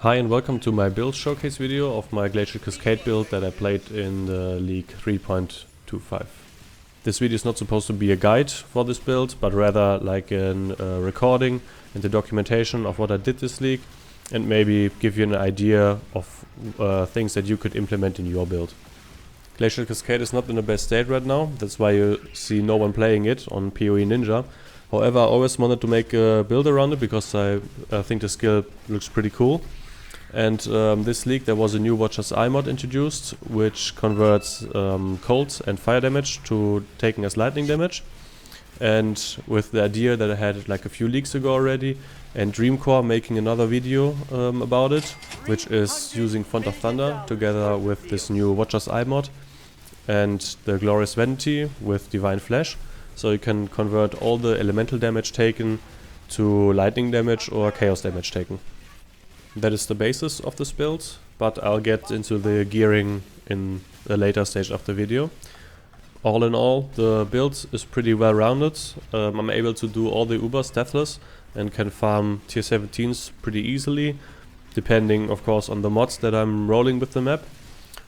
Hi and welcome to my build showcase video of my Glacial Cascade build that I played in the League 3.25. This video is not supposed to be a guide for this build, but rather like a recording and the documentation of what I did this league, and maybe give you an idea of things that you could implement in your build. Glacial Cascade is not in the best state right now, that's why you see no one playing it on PoE Ninja. However, I always wanted to make a build around it because I think the skill looks pretty cool. And this league there was a new Watcher's Eye mod introduced, which converts cold and fire damage to taken as lightning damage. And with the idea that I had like a few leagues ago already, and Dreamcore making another video about it, which is using Font of Thunder together with this new Watcher's Eye mod and the Glorious Vanity with Divine Flash. So you can convert all the elemental damage taken to lightning damage or chaos damage taken. That is the basis of this build, but I'll get into the gearing in a later stage of the video. All in all, the build is pretty well rounded. I'm able to do all the Ubers Deathless and can farm tier 17s pretty easily, depending of course on the mods that I'm rolling with the map.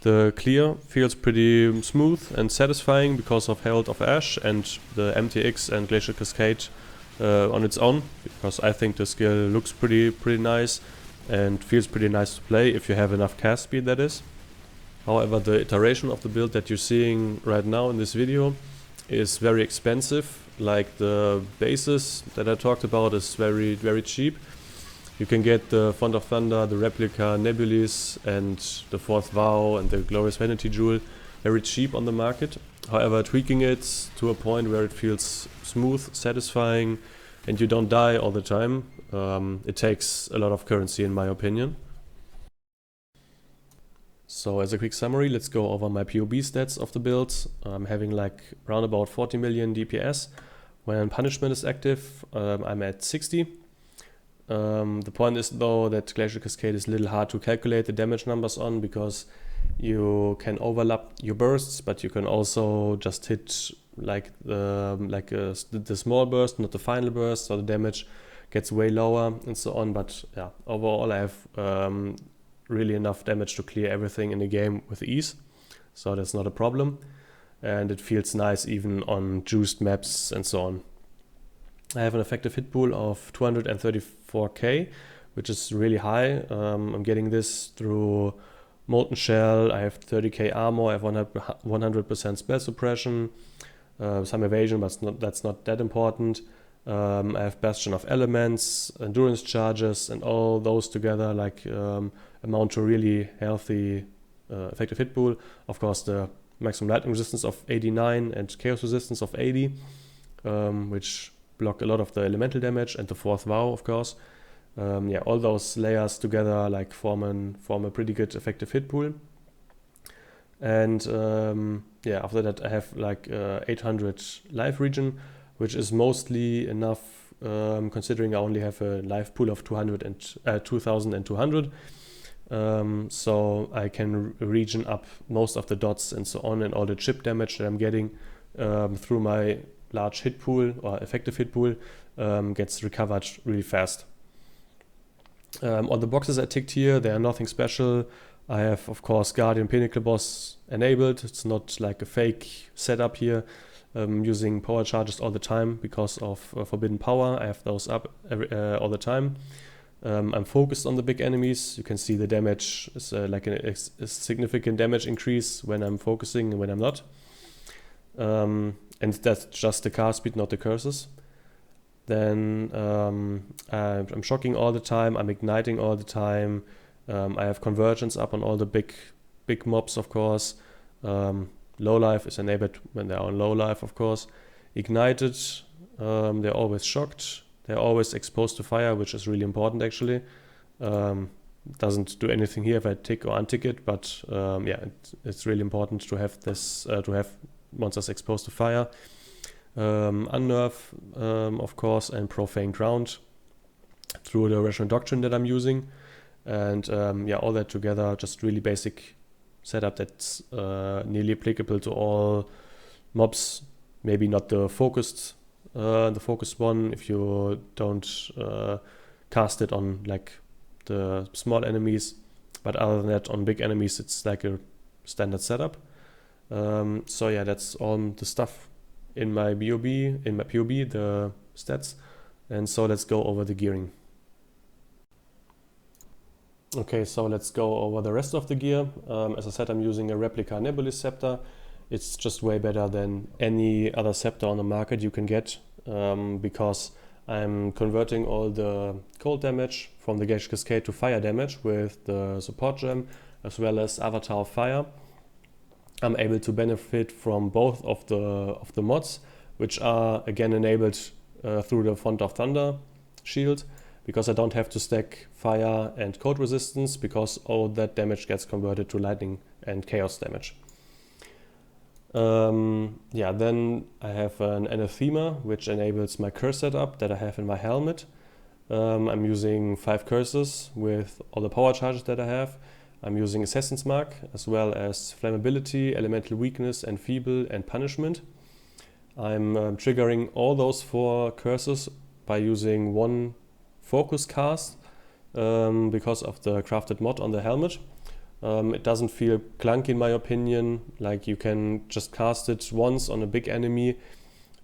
The clear feels pretty smooth and satisfying because of Herald of Ash and the MTX and Glacial Cascade on its own, because I think the skill looks pretty nice and feels pretty nice to play if you have enough cast speed, that is. However, the iteration of the build that you're seeing right now in this video is very expensive. Like the basis that I talked about is very cheap. You can get the Font of Thunder, the Replica Nebulis and the Fourth Vow and the Glorious Vanity Jewel very cheap on the market. However, tweaking it to a point where it feels smooth, satisfying and you don't die all the time, it takes a lot of currency in my opinion. So as a quick summary, let's go over my PoB stats of the build. I'm having like around about 40 million DPS. When Punishment is active, I'm at 60. The point is though that Glacial Cascade is a little hard to calculate the damage numbers on, because you can overlap your bursts, but you can also just hit like the small burst, not the final burst, so the damage gets way lower and so on. But yeah, overall I have really enough damage to clear everything in the game with ease, so that's not a problem, and it feels nice even on juiced maps and so on. I have an effective hit pool of 234k, which is really high. I'm getting this through Molten Shell. I have 30k armor, I have 100% spell suppression, some evasion, but that's not that important. I have Bastion of Elements, endurance charges, and all those together like amount to really healthy effective hit pool. Of course, the maximum lightning resistance of 89 and chaos resistance of 80, which block a lot of the elemental damage, and the Fourth Vow, of course. Yeah, all those layers together like form a pretty good effective hit pool. And yeah, after that I have like 800 life regen, which is mostly enough considering I only have a life pool of 2200. So I can regen up most of the dots and so on, and all the chip damage that I'm getting through my large hit pool or effective hit pool gets recovered really fast. All the boxes I ticked here, they are nothing special. I have of course Guardian Pinnacle Boss enabled. It's not like a fake setup here. Using power charges all the time because of forbidden power. I have those up all the time. I'm focused on the big enemies. You can see the damage is like a significant damage increase when I'm focusing and when I'm not. And that's just the cast speed, not the curses. Then I'm shocking all the time, I'm igniting all the time. I have convergence up on all the big mobs, of course. Low life is enabled when they're on low life, of course. Ignited, they're always shocked. They're always exposed to fire, which is really important actually. Doesn't do anything here if I tick or untick it, but yeah, it's really important to have this, to have monsters exposed to fire. Unnerve, of course, and Profane Ground through the Rational Doctrine that I'm using. And yeah, all that together, just really basic setup that's nearly applicable to all mobs. Maybe not the focused one if you don't cast it on like the small enemies, but other than that, on big enemies, it's like a standard setup. So yeah, that's all the stuff in my PoB, the stats. And so let's go over the gearing. Okay, so let's go over the rest of the gear. As I said, I'm using a replica Nebulis scepter. It's just way better than any other scepter on the market you can get, because I'm converting all the cold damage from the Glacial Cascade to fire damage with the support gem, as well as Avatar of Fire. I'm able to benefit from both of the mods, which are again enabled through the Font of Thunder shield, because I don't have to stack fire and cold resistance, because all that damage gets converted to lightning and chaos damage. Yeah, then I have an anathema, which enables my curse setup that I have in my helmet. I'm using 5 curses with all the power charges that I have. I'm using Assassin's Mark, as well as Flammability, Elemental Weakness, and Feeble, and Punishment. I'm triggering all those 4 curses by using 1 focus cast, because of the crafted mod on the helmet. It doesn't feel clunky in my opinion, like you can just cast it once on a big enemy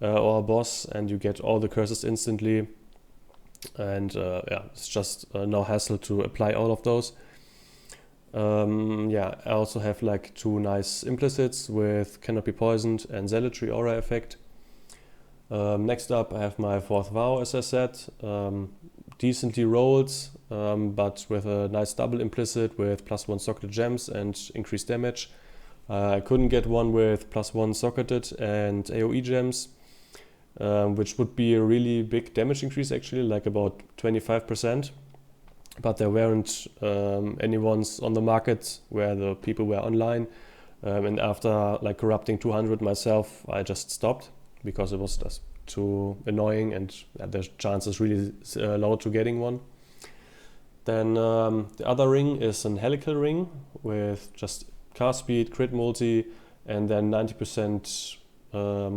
or a boss and you get all the curses instantly, and yeah, it's just no hassle to apply all of those. Yeah, I also have like 2 nice implicits with Cannot Be Poisoned and Zealotry Aura effect. Next up I have my 4th vow, as I said, decently rolled, but with a nice double implicit with +1 socketed gems and increased damage. I couldn't get one with +1 socketed and AoE gems, which would be a really big damage increase actually, like about 25%. But there weren't any ones on the market where the people were online. And after like corrupting 200 myself, I just stopped because it was just too annoying and the chance is really low to getting one. Then the other ring is an helical ring with just cast speed, crit multi, and then 90%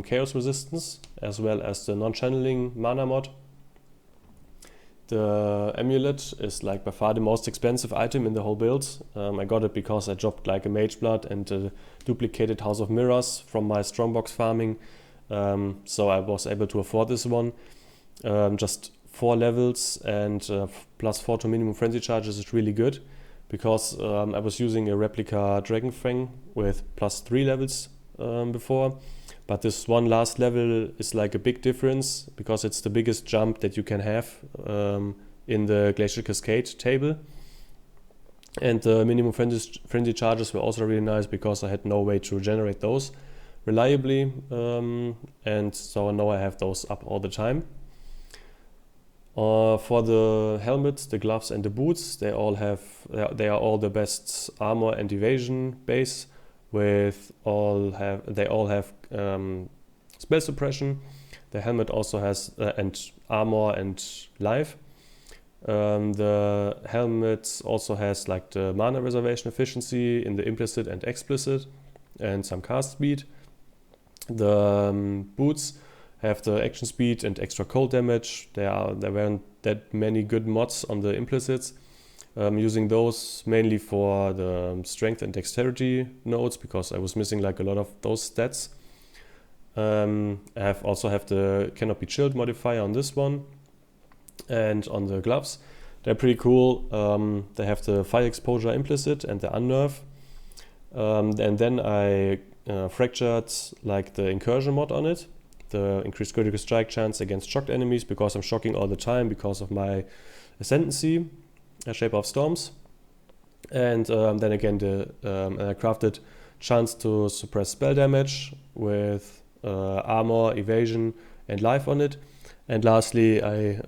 chaos resistance, as well as the non-channeling mana mod. The amulet is like by far the most expensive item in the whole build. I got it because I dropped like a Mage Blood and a duplicated House of Mirrors from my strongbox farming. So I was able to afford this one. Just 4 levels and +4 to minimum frenzy charges is really good, because I was using a replica Dragon Fang with +3 levels before. But this one last level is like a big difference, because it's the biggest jump that you can have in the Glacial Cascade table. And the minimum frenzy charges were also really nice, because I had no way to generate those reliably, and so now I have those up all the time. For the helmet, the gloves and the boots, they are all the best armor and evasion base, they all have spell suppression. The helmet also has and armor and life. The helmet also has like the mana reservation efficiency in the implicit and explicit, and some cast speed. The boots have the action speed and extra cold damage. There weren't that many good mods on the implicits. Using those mainly for the strength and dexterity nodes, because I was missing like a lot of those stats. I also have the Cannot Be Chilled modifier on this one, and on the gloves they're pretty cool. They have the fire exposure implicit and the unnerve, and then I fractured like the incursion mod on it, the increased critical strike chance against shocked enemies, because I'm shocking all the time because of my ascendancy, Shape of Storms. And then again I crafted chance to suppress spell damage with armor, evasion and life on it. And lastly I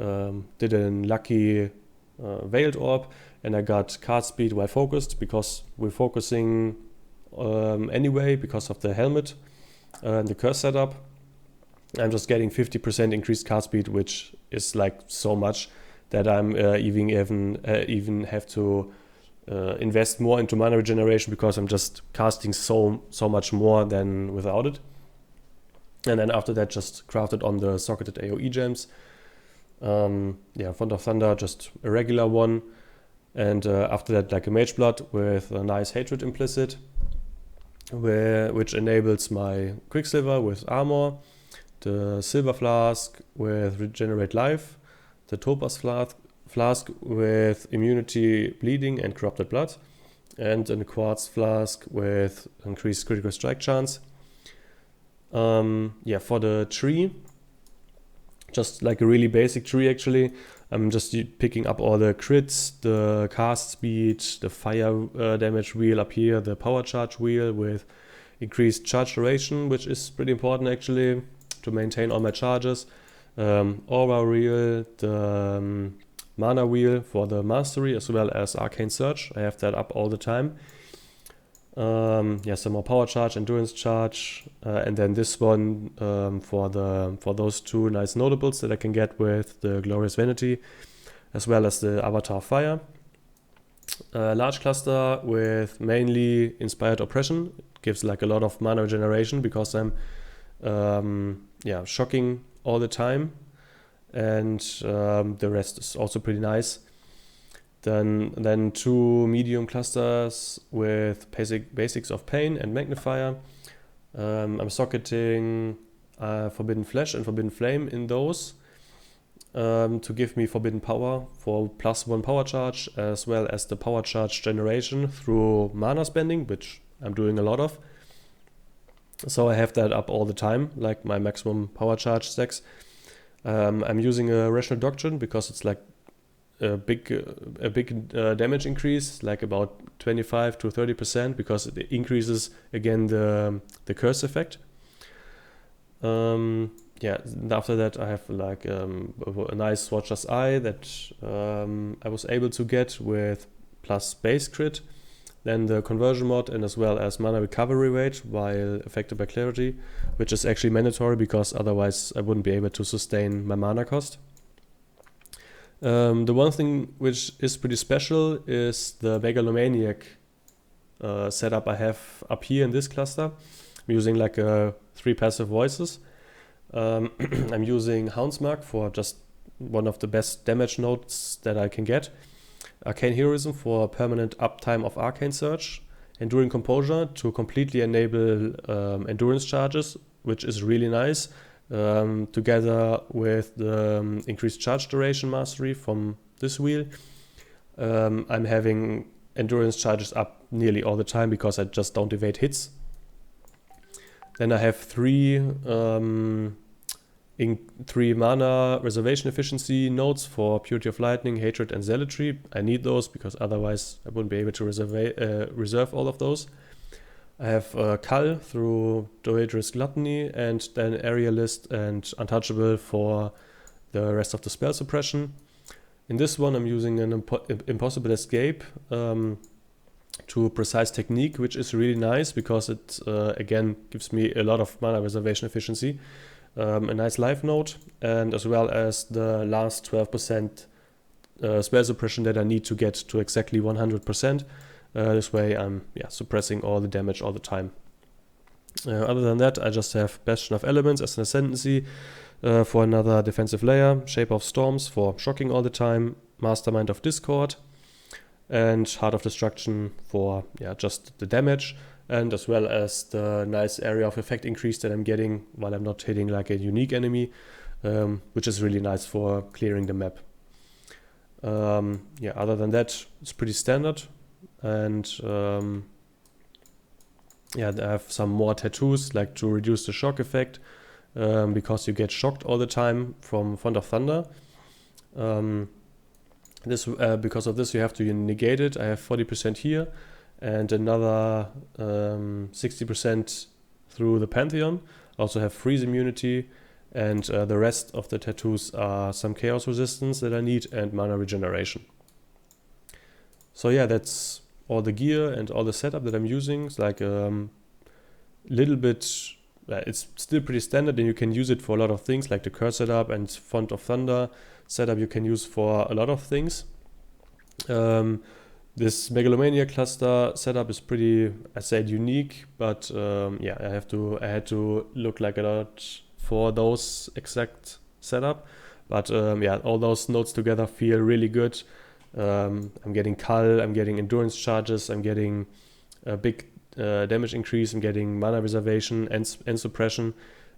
did a lucky Veiled Orb, and I got card speed while focused, because we're focusing anyway because of the helmet and the curse setup. I'm just getting 50% increased card speed, which is like so much that I'm even have to invest more into mana regeneration, because I'm just casting so much more than without it. And then after that, just crafted on the socketed AoE gems. Yeah, Font of Thunder, just a regular one. And after that, like a Mage Blood with a nice Hatred implicit, which enables my Quicksilver with armor, the Silver Flask with Regenerate Life, the Topaz Flask with immunity, bleeding, and corrupted blood, and a Quartz Flask with increased critical strike chance. Yeah, for the tree, just like a really basic tree actually, I'm just picking up all the crits, the cast speed, the fire damage wheel up here, the power charge wheel with increased charge duration, which is pretty important actually to maintain all my charges. Aura wheel, the mana wheel for the mastery, as well as Arcane Surge. I have that up all the time. Yeah, some more power charge, endurance charge, and then this one for those two nice notables that I can get with the Glorious Vanity, as well as the Avatar Fire. Large cluster with mainly Inspired Oppression. It gives like a lot of mana regeneration because I'm shocking all the time, and the rest is also pretty nice. Then two medium clusters with basics of Pain and Magnifier. I'm socketing Forbidden Flesh and Forbidden Flame in those to give me Forbidden Power for +1 power charge, as well as the power charge generation through mana spending, which I'm doing a lot of. So I have that up all the time, like my maximum power charge stacks. I'm using a Rational Doctrine because it's like a big damage increase, like about 25 to 30%, because it increases again the curse effect. Yeah, after that I have like a nice Watcher's Eye that I was able to get with plus base crit, then the conversion mod, and as well as mana recovery rate while affected by clarity, which is actually mandatory because otherwise I wouldn't be able to sustain my mana cost. The one thing which is pretty special is the Megalomaniac setup I have up here in this cluster. I'm using like 3 passive voices. I'm using Houndsmark for just one of the best damage nodes that I can get. Arcane Heroism for permanent uptime of Arcane Surge. Enduring Composure to completely enable endurance charges, which is really nice. Together with the increased charge duration mastery from this wheel. I'm having endurance charges up nearly all the time because I just don't evade hits. Then I have 3 mana reservation efficiency nodes for Purity of Lightning, Hatred, and Zealotry. I need those because otherwise I wouldn't be able to reserve all of those. I have Cull through Doedre's Gluttony, and then Aerialist and Untouchable for the rest of the spell suppression. In this one I'm using an Impossible Escape to Precise Technique, which is really nice because it again gives me a lot of mana reservation efficiency, a nice life node, and as well as the last 12% spell suppression that I need to get to exactly 100%. This way I'm suppressing all the damage all the time. Other than that, I just have Bastion of Elements as an Ascendancy for another defensive layer, Shape of Storms for shocking all the time, Mastermind of Discord, and Heart of Destruction for just the damage, and as well as the nice area of effect increase that I'm getting while I'm not hitting like a unique enemy, which is really nice for clearing the map. Other than that, it's pretty standard. And I have some more tattoos, like to reduce the shock effect, because you get shocked all the time from Font of Thunder. Because of this you have to negate it. I have 40% here and another 60% through the Pantheon. I also have freeze immunity, and the rest of the tattoos are some chaos resistance that I need and mana regeneration. So yeah, that's all the gear and all the setup that I'm using. It's like little bit, it's still pretty standard, and you can use it for a lot of things, like the curse setup and Font of Thunder setup you can use for a lot of things. This Megalomania cluster setup is pretty, I said, unique, but I had to look like a lot for those exact setup. But all those nodes together feel really good. I'm getting Cull, I'm getting endurance charges, I'm getting a big damage increase, I'm getting mana reservation and suppression.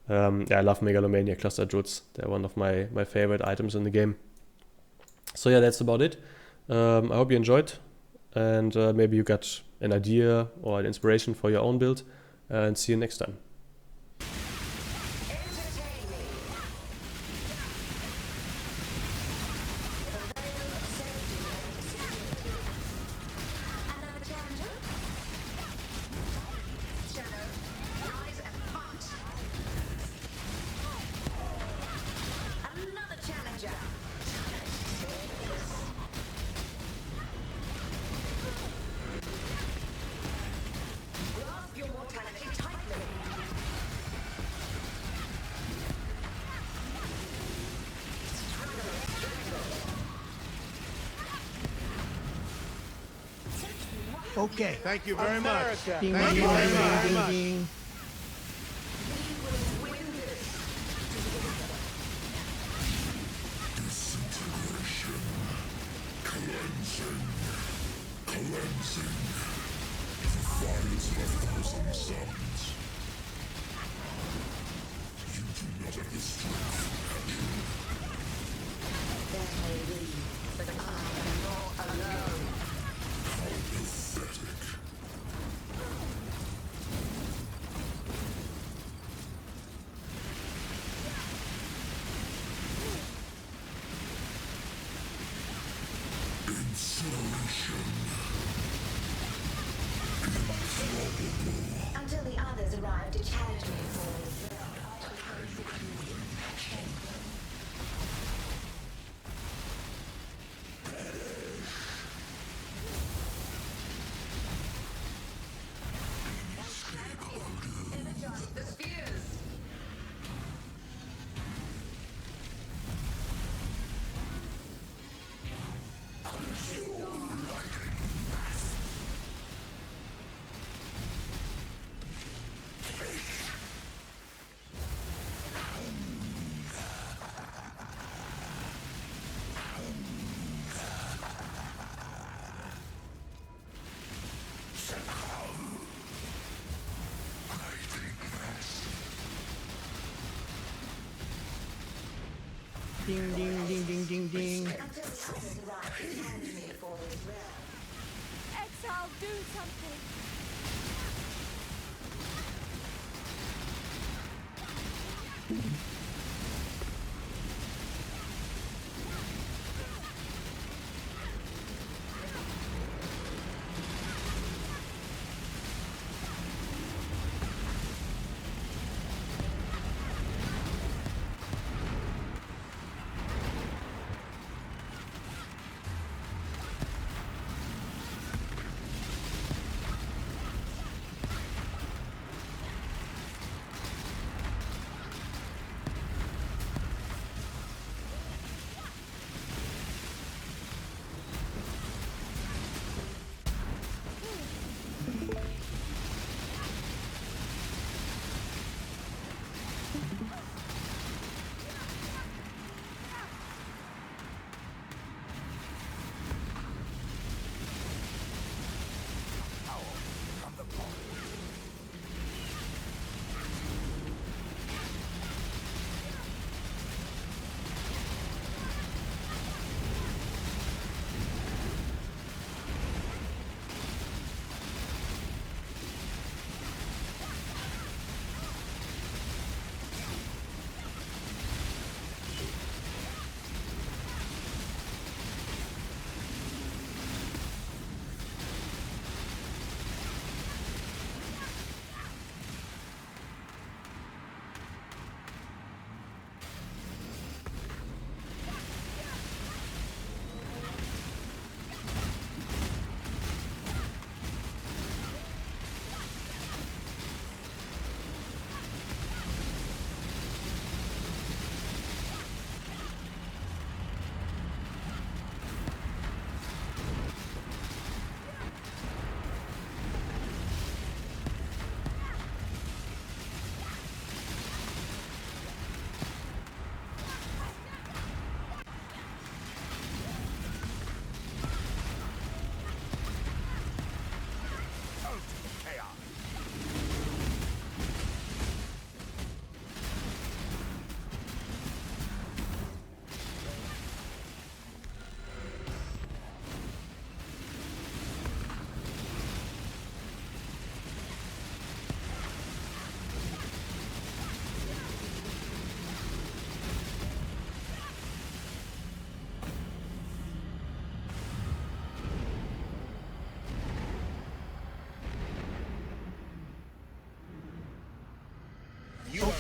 Yeah, I love Megalomania Cluster Druids. They're one of my favorite items in the game. So yeah, that's about it. I hope you enjoyed, and maybe you got an idea or an inspiration for your own build, and see you next time. Okay. Thank you very much. Ding, Thank ding, you very ding, much. ding, ding. Until the others arrive to challenge me for the spheres. Ding, ding, ding, ding, ding, ding. Until the others arrive to challenge me for this realm. Exile, do something!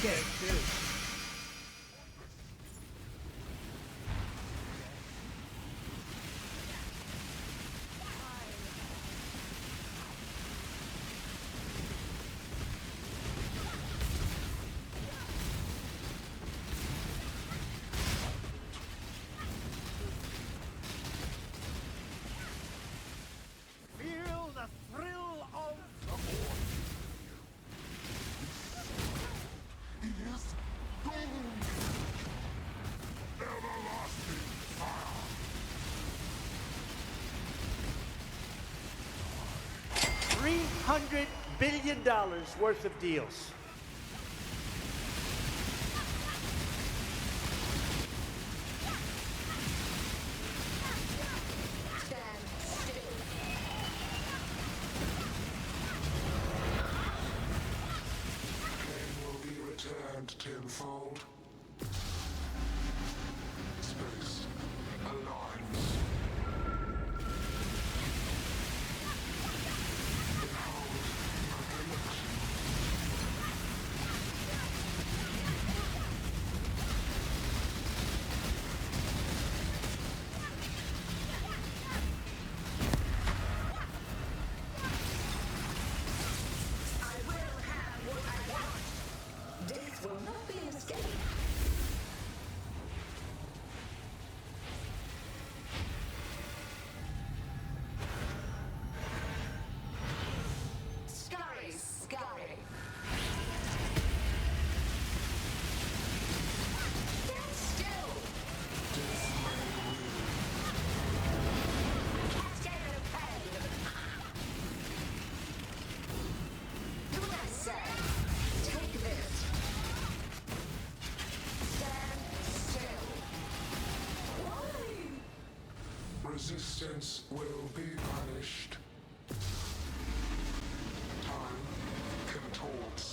Okay, too. Feel the thrill of the horde. Is gold! Everlasting fire! $300 billion worth of deals. Stand still. Pain will be returned tenfold. Space aligns. Behold my election. I will have what I want. Death will not be an escape. Scurry, scurry. Stand still. Cascade of pain. Do what I say. Take this. Stand still. Why? Resistance will be punished. Time contorts.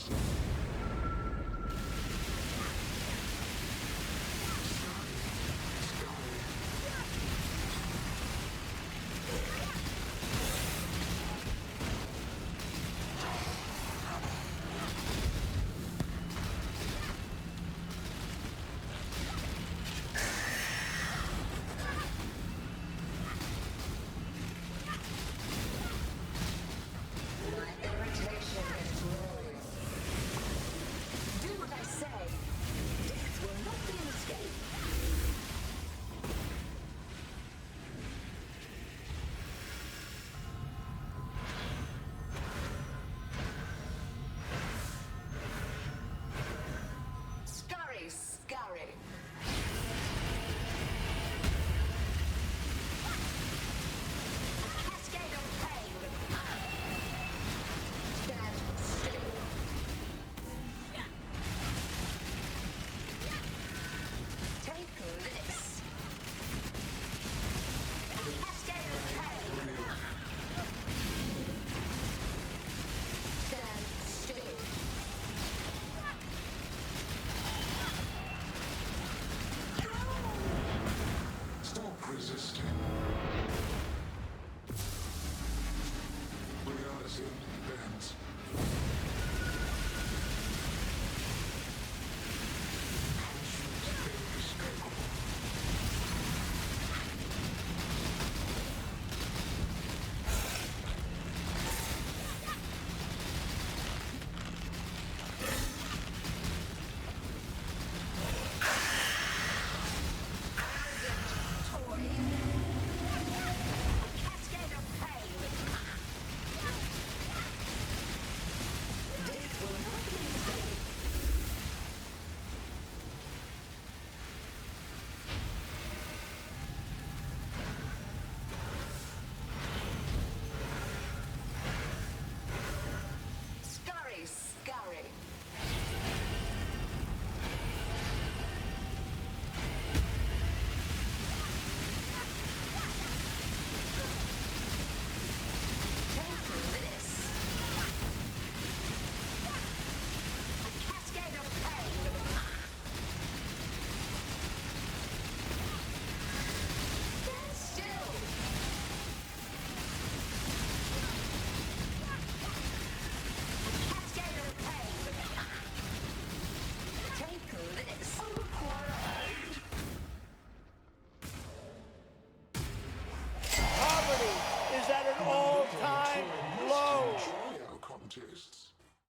My irritation is growing. Do what I say. Death will not be an escape. Scurry, scurry. Cascade of pain. Stand still. Take this. Cascade of pain. Stand still. Stop resisting. Reality